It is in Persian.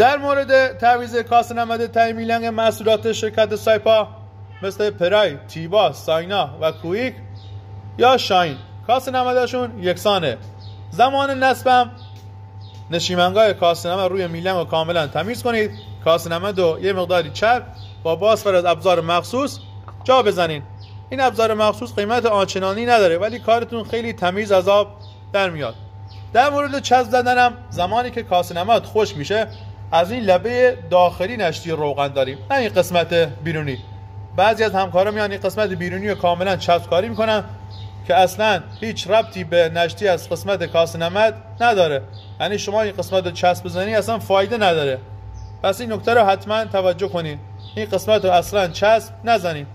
در مورد تعویض کاسه نمد تای میلنگ محصولات شرکت سایپا مثل پرای، تیبا، ساینا و کویک یا شاین، کاسه نمدشون یکسانه. زمان نصبم نشیمنگاه کاسه نمد روی میلنگ رو کاملا تمیز کنید. کاسه نمد رو یه مقداری چرب با باستفر از ابزار مخصوص جا بزنید. این ابزار مخصوص قیمت آنچنانی نداره ولی کارتون خیلی تمیز از آب در میاد. در مورد چسب زدنم زمانی که کاسه نمد خشک میشه از این لبه داخلی نشتی روغن داریم، نه این قسمت بیرونی. بعضی از همکارا میان این قسمت بیرونی رو کاملا چسب کاری میکنن که اصلا هیچ ربطی به نشتی از قسمت کاسه نمد نداره. یعنی شما این قسمت رو چسب بزنی اصلا فایده نداره. پس این نکته رو حتما توجه کنید، این قسمت رو اصلا چسب نزنید.